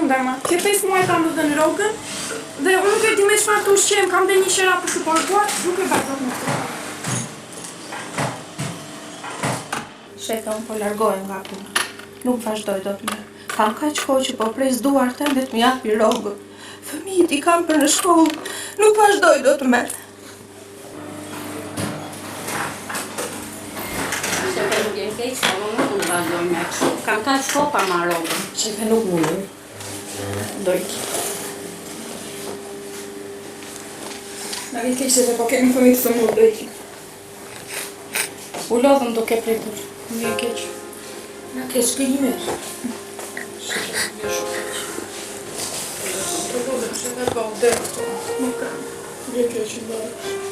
ndër ma. Që 5 muaj kam dhënë rogën, dhe unë nuk e di me çfarë të ushqem, kam dhe një shera për shuparkuar, nuk e vazhdoj më të. Shefa, unë po largohem nga puna. Nuk vazhdoj dot më. Kam kaq kohë që po pres duart ende të më japi rogën. Fëmijët i kam për në shkollë, nuk vazhdoj dot më. Shefe, nuk jenë keq, po më nuk vazhdoj me kështu. Kam kaq kohë pa marrë rogën. Shefe, nuk mundem. Do iki. Na vi keq shefe, po kemi fëmijë të sëmurë, do iki. U lodhëm duke pritur. Më vjen keq. Na keq ke një merë. Shefe, një shumë keq. Të lodhëm, shefe, po, dhe këto. Nuk kam. Vjen keq në bërë.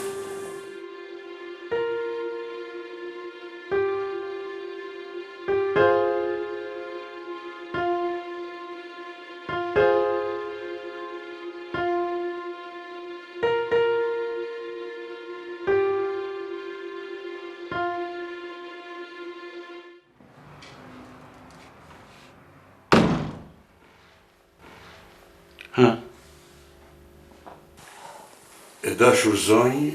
E dashur zonjë,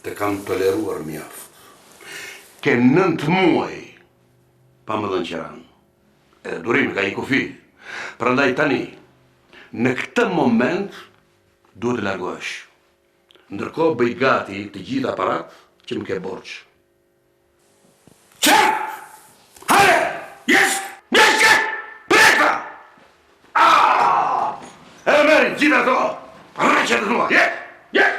të kam toleruar mjaft. Ke 9 muaj pa më dhënë qeran. Edhe durimi ka i kufi. Prandaj tani, në këtë moment, duhet të largohesh. Ndërkohë bëj gati të gjitha parat që më ke borxh. Qe! Hale! Jesh! Mjeshke! Preka! E meri, gjitha to! Raqet të nua, jesh! Jesh!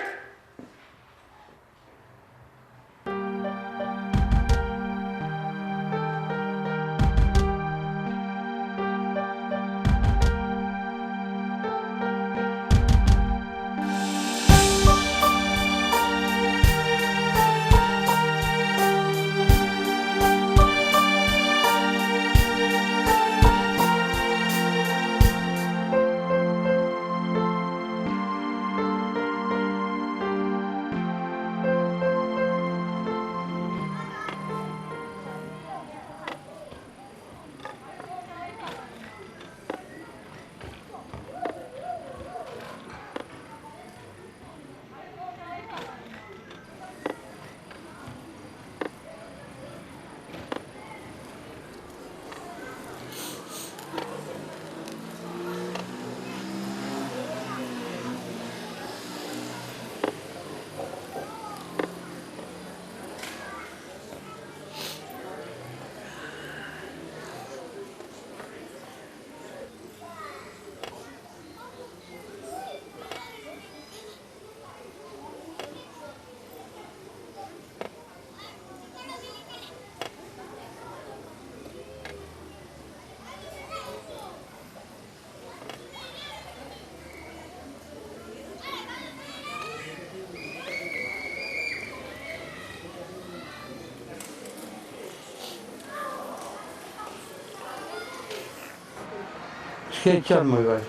S'ke qënë më vaj.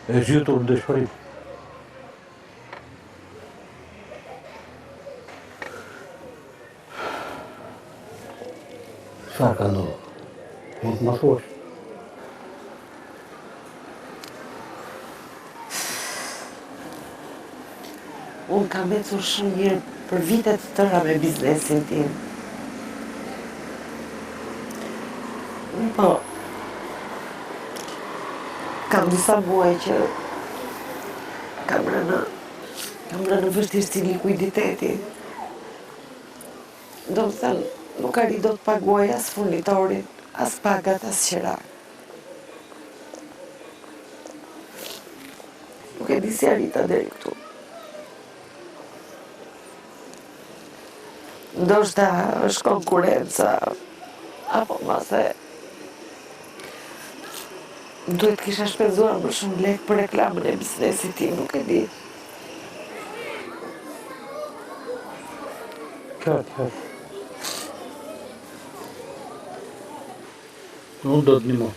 E zhytur në dëshpërim. Qa ka ndodhur? Mund të më thuash? Unë kam ecur shumë mirë për vitet të tëra me biznesin tim. Po, kam disa muaj që kam rënë vështirësi likuiditeti. Do më thënë, nuk arri do të paguaj as furnitorin, as pagat, as qera. Nuk e di si arrita deri këtu. Ndoshta është konkurenca, apo mase duhet kisha shpenzuar më shumë lek për reklamën e biznesit tim, nuk e di. Qartë. Unë do të ndihmoj.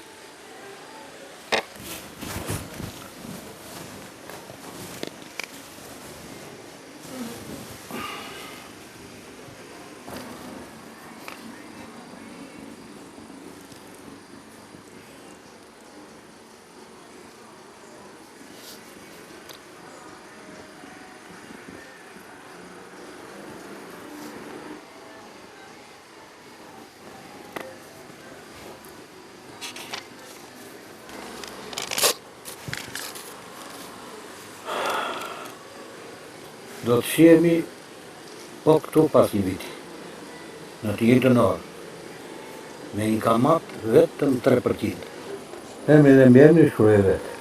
Do të shihemi po këtu pas një viti, në të njëjtën orë, me një kamat vetëm 3%. Emri dhe mbiemri shkruaj vetë.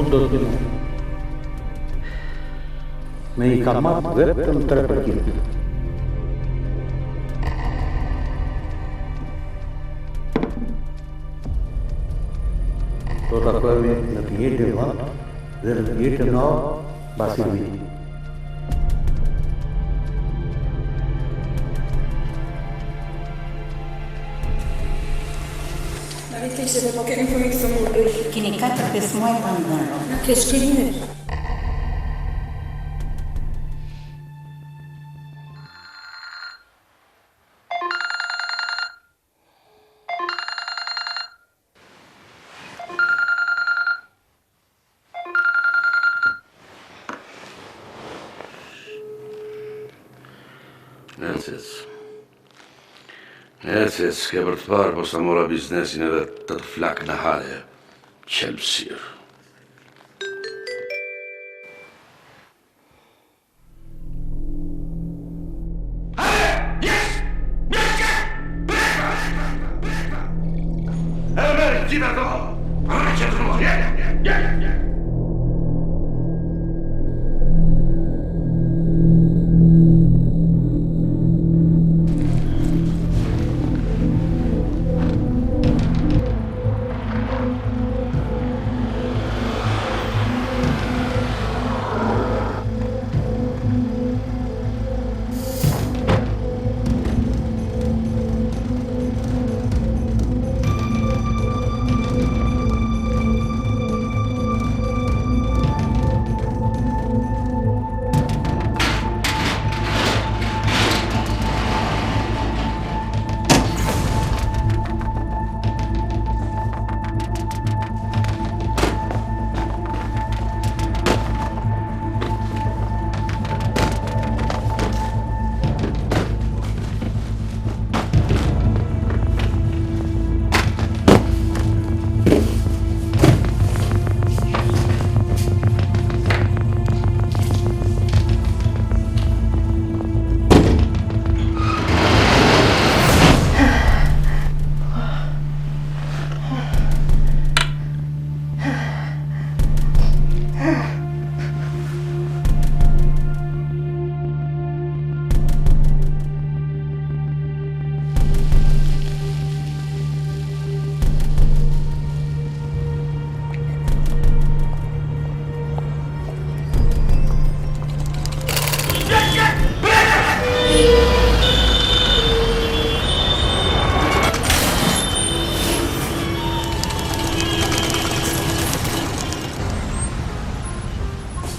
Unë do të një me një kamat vetëm 3%. Do të takojmë në të njëjtën vend dhe në të njëjtën orë pas një viti. Na vi keq se po kemi fëmijë të smurdhur. Keni 4-5 muaj pa ndërro. Na ke shkëllimet. Necës, ke për të parë, po sa mora biznesin edhe të të flak në hale, qelpsir.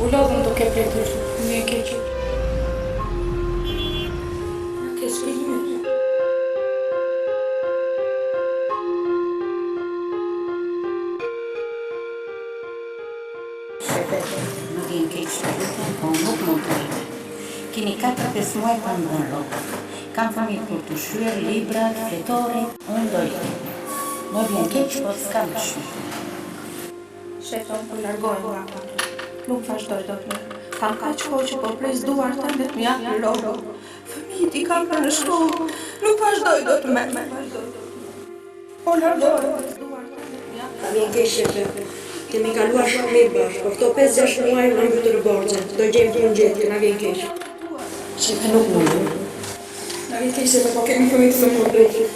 U lodhëm duke pretur, më e keq. Na ke shkëllimet. Nuk vjen keq shpirtin, po nuk mund të rritë. Keni 4-5 muaj pa ndërro. Kam fëmijë për të shyer librat, fletorit, unë do rritë. Nuk vjen keq, po s'kam shumë. Shefon, po largojnë nga. Nuk vazhdoj do të më. Kam kaq kohë që po pres duar të me të mjaftë logo. Fëmijët i kam për në shkollë. Nuk vazhdoj do të me. Po largojnë. Na vjen keq shefe. Kemi kaluar shumë mirë bashkë, po këto 5-6 muaj në mbytër borxhe, do gjejmë punë gjetë, na vjen keq. Shefe nuk mund. Na vjen keq shefe, po kemi fëmijë të smurdhë.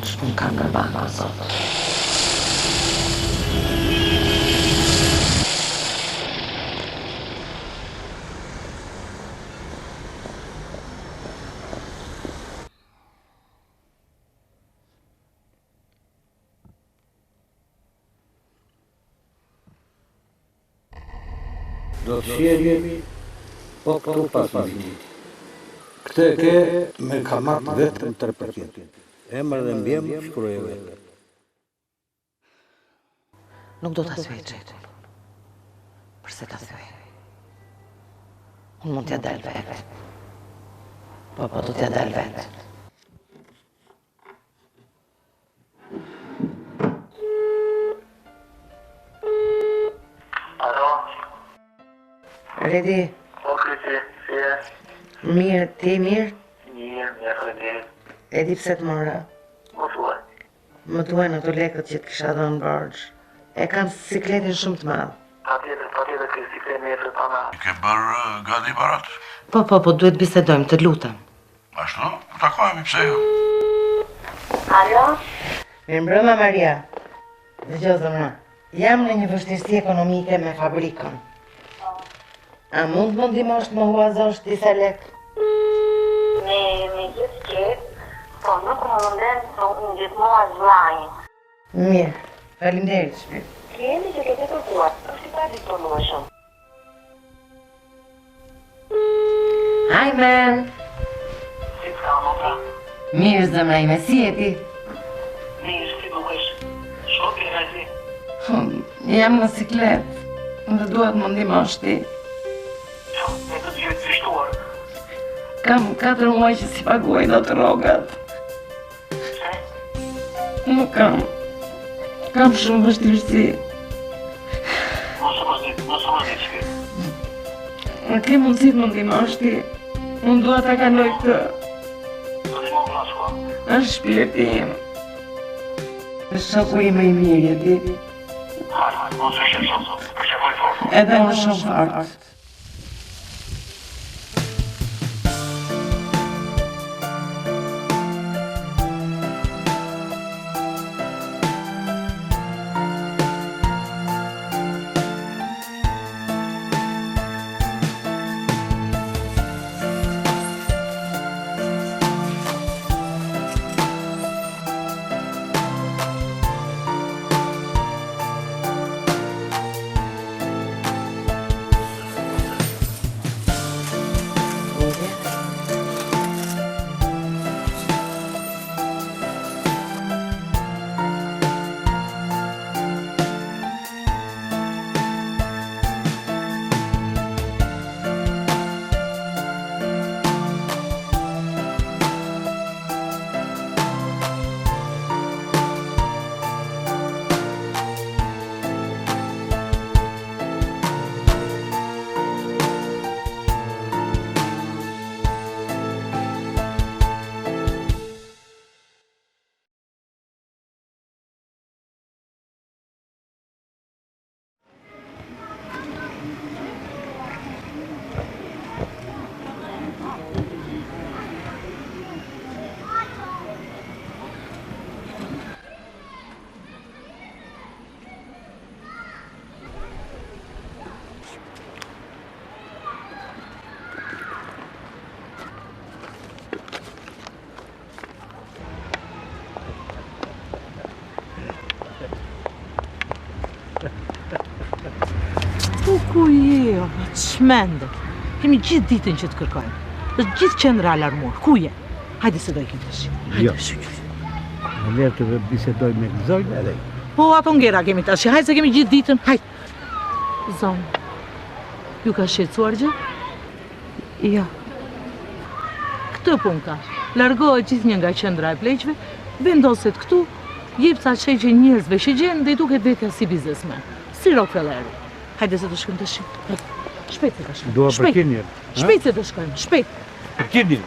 Shpun kam në banka, zot. Do të sjellemi, po këtu pas vitit. Këtë ke me kamat vetëm 3%. Emër dhe mbjem shkruaj vetë. Nuk do ta thyej xhetin. Përse ta thyej? Unë mund t'ja dal vetë. Po do t'ja dal vetë. Alo? Redi, Po Kriti, si e? mirë, ti mirë? Mirë, Redi. E di pse të mora. Më thuaj. Më duhen ato lekët që të kisha dhënë borxh. E kam sikletin shumë të madh. Patjetër ke sikletin e fërpana. Ke bërë gati barat? Po, duhet bisedojmë, të lutem. Ashtu? Po takohemi, pse jo? Alo? Mirëmbrëma Maria. Dëgjoj zëma. Jam në një vështirësi ekonomike me fabrikën. A mund më ndihmosh të më huazosh disa lekë? Me gjithë qetë, po nuk më munden të unë gjithmonë zlajnë. Mirë, faleminderit shpirt. Klienti që kete kërkuar, është I pa disponueshëm. Hi man! Si t'ka motra? Mirë zëma ime, si je ti? Mirë, si dukesh. Shoki Rezi. Jam në siklet, dhe duhet më ndihmosh ti. Jo, e të gjithë fishtuar. Kam 4 muaj që si paguaj do të rrogat. Se? Nuk kam. Kam shumë vështirësi. Mos më zi. Në ke mundësi të më ndihmosh ti? Unë dua ta kaloj këtë. Është shpirti im. Është shoku im më i mirë, e di. Edhe unë shumë fort. Ku je, o, të shmende? Kemi gjithë ditën që të kërkojmë. Është gjithë qendra alarmuar. Ku je? Hajde se do ikim tash. Jo. Në lirë të bisedoj me Zonjë edhe. Po, ato ngera kemi tash. Hajde se kemi gjithë ditën. Hajde. Zonjë, ju ka shqetësuar gjë? Jo. Këtë pun ka. Largohet gjithë një nga qendra e pleqve, vendoset këtu, jep ca çeqe njerëzve që gjen dhe i duket vetja si biznesmen. Si Rockefelleri. Hajde se të shkojmë të shqipë. Shpejt se të shkojmë. Dua për kinjer. Shpejt se të shkojmë. Shpejt. Për kinjer.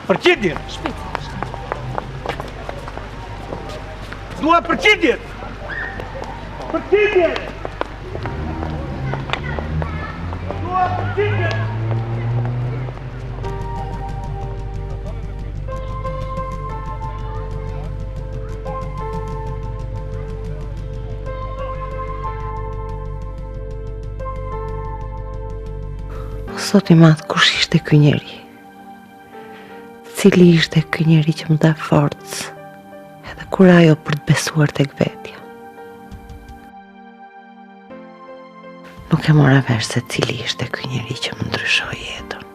Për kinjer. Shpejt se të shkojmë. Dua për kinjer. Për kinjer. Dua për kinjer. Sot i madh, kush ishte ky njeri? Cili ishte ky njeri që më dha forcë, edhe kur ajo për të besuar tek vetja? Nuk e mora vesh se cili ishte ky njeri që më ndryshoi jetën.